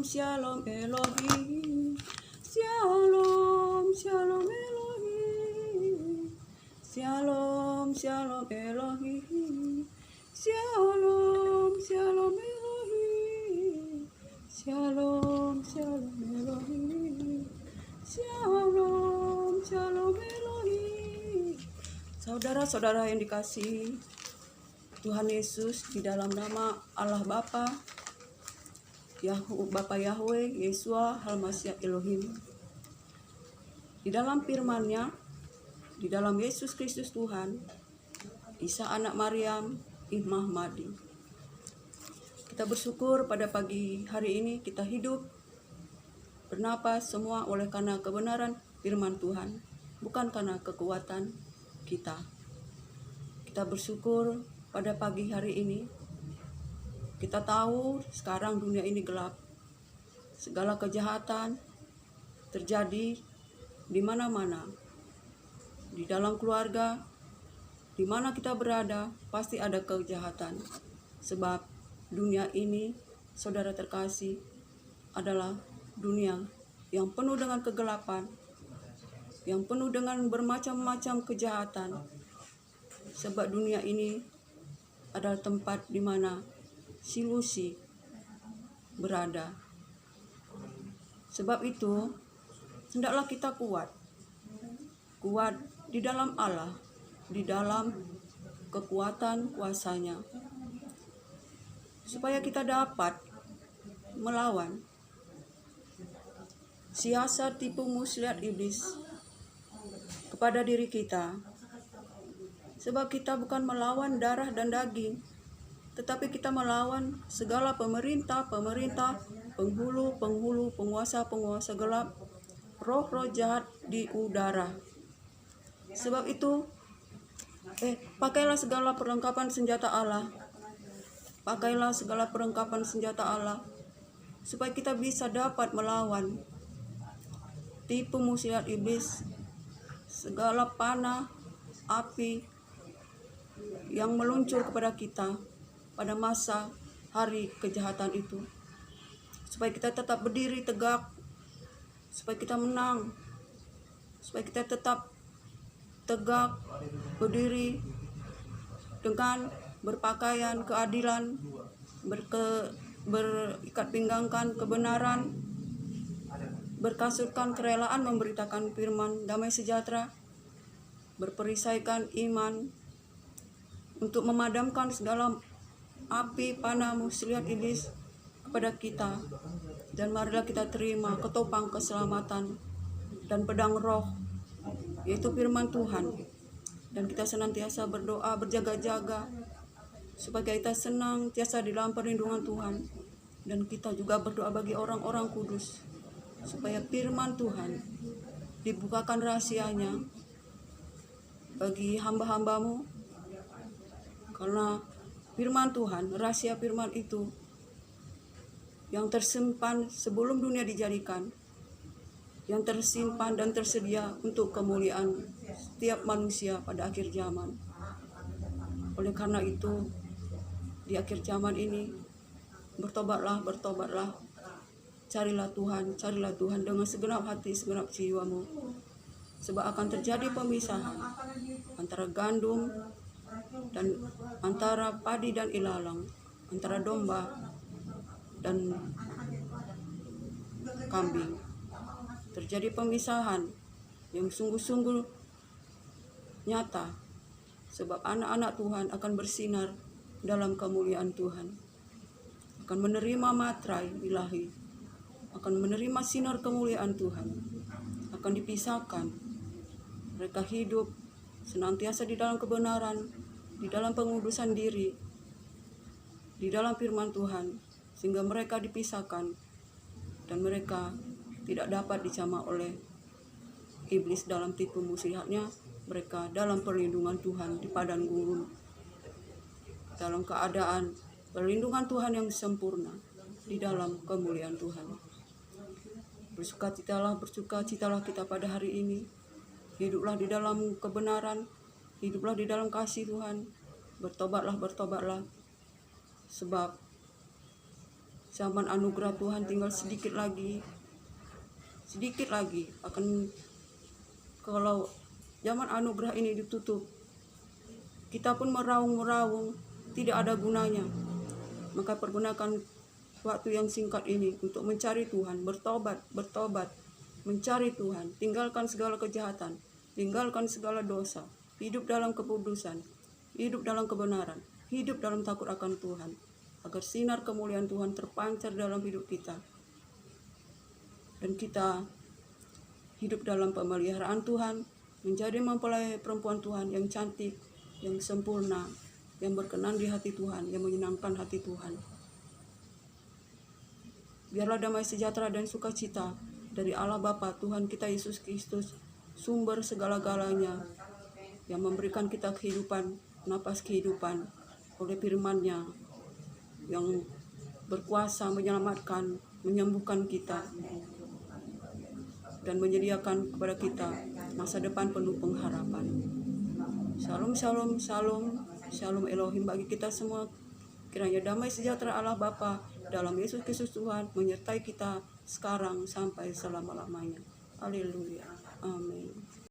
Shalom Elohim. Shalom, Shalom Elohim. Shalom, Shalom Elohim. Shalom, Shalom Elohim. Shalom, Shalom Elohim. Shalom, Shalom Elohim. Saudara-saudara yang dikasihi Tuhan Yesus, di dalam nama Allah Bapa, Bapa Yahweh, Yesua, Al-Masih Elohim. Di dalam firman-Nya, di dalam Yesus Kristus Tuhan, Isa anak Maryam, Imah Mahdi. Kita bersyukur pada pagi hari ini kita hidup, bernapas semua oleh karena kebenaran firman Tuhan, bukan karena kekuatan kita. Kita bersyukur pada pagi hari ini. Kita tahu sekarang dunia ini gelap. Segala kejahatan terjadi di mana-mana. Di dalam keluarga, di mana kita berada, pasti ada kejahatan. Sebab dunia ini, saudara terkasih, adalah dunia yang penuh dengan kegelapan, yang penuh dengan bermacam-macam kejahatan. Sebab dunia ini adalah tempat di mana si Lucy berada. Sebab itu, hendaklah kita kuat di dalam Allah, di dalam kekuatan kuasa-Nya, supaya kita dapat melawan siasat tipu muslihat iblis kepada diri kita. Sebab kita bukan melawan darah dan daging, tetapi kita melawan segala pemerintah, penghulu, penguasa gelap, roh-roh jahat di udara. Sebab itu, pakailah segala perlengkapan senjata Allah. Pakailah segala perlengkapan senjata Allah, supaya kita bisa dapat melawan tipu muslihat iblis, segala panah, api yang meluncur kepada kita pada masa hari kejahatan itu. Supaya kita tetap berdiri tegak, supaya kita menang, supaya kita tetap tegak berdiri dengan berpakaian keadilan, berikat pinggangkan kebenaran, berkasutkan kerelaan memberitakan firman damai sejahtera, berperisaikan iman untuk memadamkan segala api panah muslihat iblis kepada kita. Dan marilah kita terima ketopang keselamatan dan pedang roh, yaitu firman Tuhan. Dan kita senantiasa berdoa, berjaga-jaga, supaya kita senantiasa di dalam perlindungan Tuhan. Dan kita juga berdoa bagi orang-orang kudus, supaya firman Tuhan dibukakan rahasianya bagi hamba-hambamu. Karena firman Tuhan, rahasia firman itu yang tersimpan sebelum dunia dijadikan, yang tersimpan dan tersedia untuk kemuliaan setiap manusia pada akhir zaman. Oleh karena itu, di akhir zaman ini, bertobatlah, carilah Tuhan dengan segenap hati, segenap jiwamu. Sebab akan terjadi pemisahan antara gandum dan antara padi dan ilalang, antara domba dan kambing. Terjadi pemisahan yang sungguh-sungguh nyata, sebab anak-anak Tuhan akan bersinar dalam kemuliaan Tuhan, akan menerima materai ilahi, akan menerima sinar kemuliaan Tuhan, akan dipisahkan. Mereka hidup senantiasa di dalam kebenaran, di dalam pengudusan diri, di dalam firman Tuhan, sehingga mereka dipisahkan dan mereka tidak dapat dicamak oleh iblis dalam tipu muslihatnya. Mereka dalam perlindungan Tuhan di padang gurun, dalam keadaan perlindungan Tuhan yang sempurna, di dalam kemuliaan Tuhan. Bersukacitalah kita pada hari ini. Hiduplah di dalam kebenaran, hiduplah di dalam kasih Tuhan. Bertobatlah, sebab Zaman anugerah Tuhan tinggal sedikit lagi akan, kalau zaman anugerah ini ditutup, kita pun meraung tidak ada gunanya. Maka pergunakan waktu yang singkat ini untuk mencari Tuhan, bertobat, mencari Tuhan, tinggalkan segala kejahatan, tinggalkan segala dosa, hidup dalam kekudusan, hidup dalam kebenaran, hidup dalam takut akan Tuhan, agar sinar kemuliaan Tuhan terpancar dalam hidup kita, dan kita hidup dalam pemeliharaan Tuhan, menjadi mempelai perempuan Tuhan yang cantik, yang sempurna, yang berkenan di hati Tuhan, yang menyenangkan hati Tuhan. Biarlah damai sejahtera dan sukacita dari Allah Bapa, Tuhan kita Yesus Kristus, sumber segala-galanya, yang memberikan kita kehidupan, napas kehidupan oleh firman-Nya, yang berkuasa menyelamatkan, menyembuhkan kita, dan menyediakan kepada kita masa depan penuh pengharapan. Shalom, shalom, shalom, shalom Elohim bagi kita semua. Kiranya damai sejahtera Allah Bapa dalam Yesus Kristus Tuhan menyertai kita sekarang sampai selama-lamanya. Haleluya. Amin.